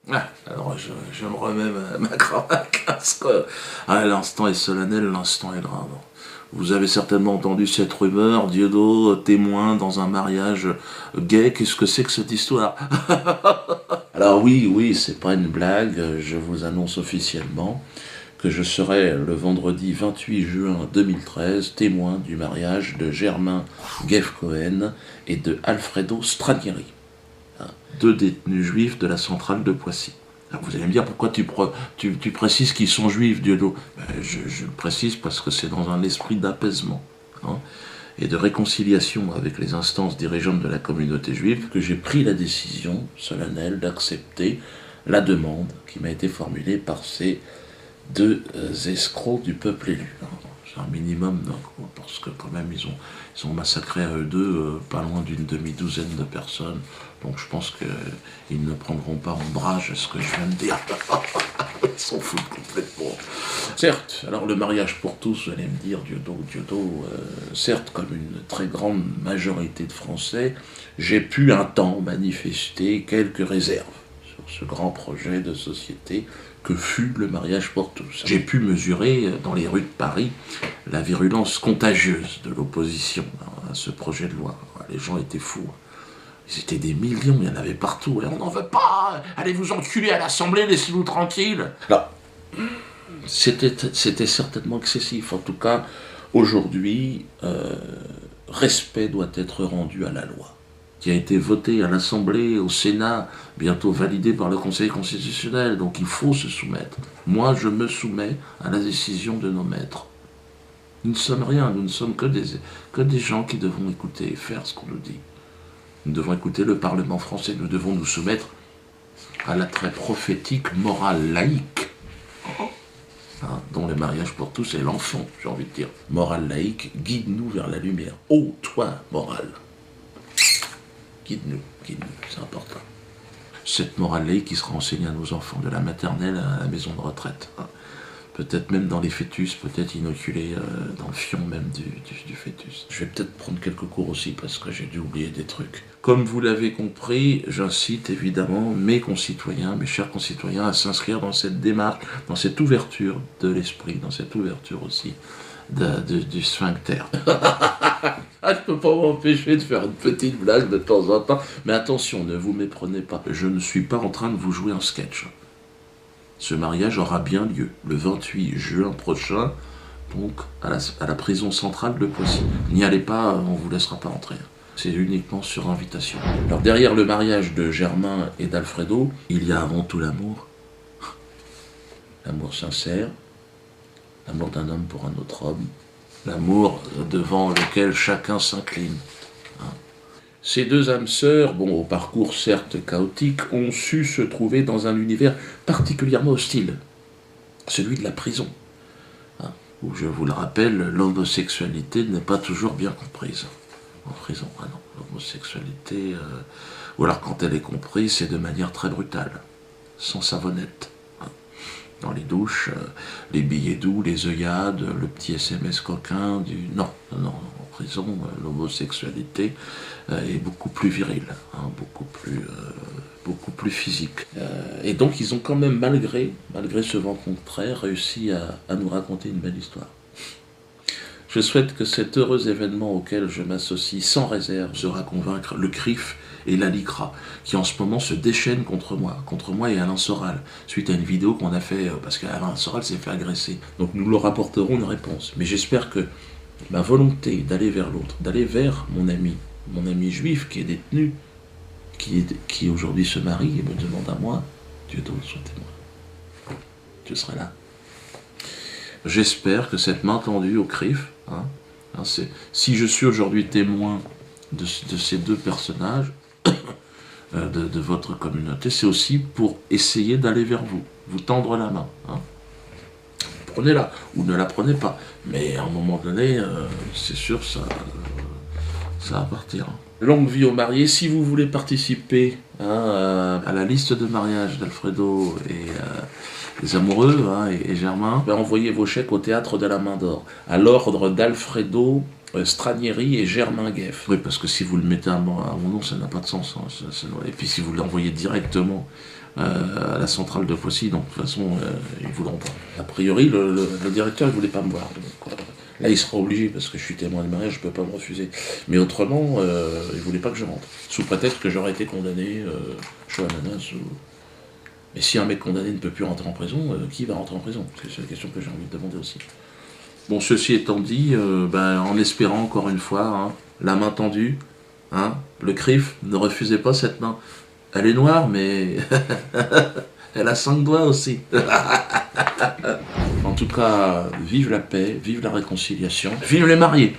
Ah, alors je me remets ma cravate casque. Ah, l'instant est solennel, l'instant est grave. Vous avez certainement entendu cette rumeur, Dieudo, témoin dans un mariage gay. Qu'est-ce que c'est que cette histoire? Alors oui, oui, c'est pas une blague, je vous annonce officiellement que je serai le vendredi 28 juin 2013 témoin du mariage de Germain Guef-Cohen et de Alfredo Stranieri, deux détenus juifs de la centrale de Poissy. Alors vous allez me dire pourquoi tu précises qu'ils sont juifs, Dieudo. Je le précise parce que c'est dans un esprit d'apaisement, hein, et de réconciliation avec les instances dirigeantes de la communauté juive que j'ai pris la décision solennelle d'accepter la demande qui m'a été formulée par ces deux escrocs du peuple élu. C'est un minimum, parce que quand même ils ont massacré à eux deux pas loin d'une demi-douzaine de personnes. Donc je pense qu'ils ne prendront pas ombrage à ce que je viens de dire. Ils s'en foutent complètement. Certes, alors le mariage pour tous, vous allez me dire, Dieudo, certes, comme une très grande majorité de Français, j'ai pu un temps manifester quelques réserves sur ce grand projet de société que fut le mariage pour tous. J'ai pu mesurer dans les rues de Paris la virulence contagieuse de l'opposition à ce projet de loi. Les gens étaient fous. Ils étaient des millions, il y en avait partout. Et on n'en veut pas, allez vous enculer à l'Assemblée, laissez-nous tranquilles. Là, c'était certainement excessif. En tout cas, aujourd'hui, respect doit être rendu à la loi, qui a été votée à l'Assemblée, au Sénat, bientôt validée par le Conseil constitutionnel. Donc il faut se soumettre. Moi, je me soumets à la décision de nos maîtres. Nous ne sommes rien, nous ne sommes que des gens qui devons écouter et faire ce qu'on nous dit. Nous devons écouter le Parlement français, nous devons nous soumettre à l'attrait prophétique, morale, laïque, hein, dont le mariage pour tous est l'enfant, j'ai envie de dire. Morale laïque, guide-nous vers la lumière. Ô toi, morale, guide-nous, c'est important. Cette morale laïque qui sera enseignée à nos enfants, de la maternelle à la maison de retraite. Hein. Peut-être même dans les fœtus, peut-être inoculés dans le fion même du fœtus. Je vais peut-être prendre quelques cours aussi parce que j'ai dû oublier des trucs. Comme vous l'avez compris, j'incite évidemment mes concitoyens, mes chers concitoyens, à s'inscrire dans cette démarche, dans cette ouverture de l'esprit, dans cette ouverture aussi du sphincter. Ah, je peux pas m'empêcher de faire une petite blague de temps en temps, mais attention, ne vous méprenez pas. Je ne suis pas en train de vous jouer un sketch. Ce mariage aura bien lieu le 28 juin prochain, donc à la prison centrale de Poissy. N'y allez pas, on ne vous laissera pas entrer. C'est uniquement sur invitation. Alors derrière le mariage de Germain et d'Alfredo, il y a avant tout l'amour. L'amour sincère, l'amour d'un homme pour un autre homme, l'amour devant lequel chacun s'incline. Ces deux âmes sœurs, bon, au parcours certes chaotique, ont su se trouver dans un univers particulièrement hostile, celui de la prison, hein, où, je vous le rappelle, l'homosexualité n'est pas toujours bien comprise. En prison, ah non, l'homosexualité, ou alors quand elle est comprise, c'est de manière très brutale, sans savonnette. Hein. Dans les douches, les billets doux, les œillades, le petit SMS coquin, Non, en prison, l'homosexualité est beaucoup plus virile, hein, beaucoup plus physique. Et donc ils ont quand même, malgré ce vent contraire, réussi à nous raconter une belle histoire. Je souhaite que cet heureux événement auquel je m'associe sans réserve sera convaincre le CRIF et la LICRA, qui en ce moment se déchaînent contre moi et Alain Soral, suite à une vidéo qu'on a fait, parce qu'Alain Soral s'est fait agresser. Donc nous leur apporterons une réponse. Mais j'espère que ma volonté d'aller vers l'autre, d'aller vers mon ami juif qui est détenu, qui aujourd'hui se marie et me demande à moi, Dieu d'autre, souhaitez-moi. Je serai là. J'espère que cette main tendue au CRIF, si je suis aujourd'hui témoin de ces deux personnages, de votre communauté, c'est aussi pour essayer d'aller vers vous tendre la main. Hein. Prenez-la, ou ne la prenez pas. Mais à un moment donné, c'est sûr, ça va partir. Longue vie aux mariés. Si vous voulez participer à la liste de mariage d'Alfredo et les amoureux et Germain, envoyez vos chèques au Théâtre de la Main d'Or, à l'ordre d'Alfredo Stranieri et Germain Gueff. Oui, parce que si vous le mettez à mon nom, ça n'a pas de sens. Hein. Et puis si vous l'envoyez directement à la centrale de Poissy, donc de toute façon, ils ne voudront pas. A priori, le directeur ne voulait pas me voir. Donc, là, il sera obligé, parce que je suis témoin de mariage, je ne peux pas me refuser. Mais autrement, il ne voulait pas que je rentre. Sous prétexte que j'aurais été condamné, Chouananas ou... Mais si un mec condamné ne peut plus rentrer en prison, qui va rentrer en prison? C'est la question que j'ai envie de demander aussi. Bon, ceci étant dit, en espérant encore une fois, hein, la main tendue, hein, le CRIF, ne refusez pas cette main. Elle est noire, mais elle a 5 doigts aussi. En tout cas, vive la paix, vive la réconciliation, vive les mariés.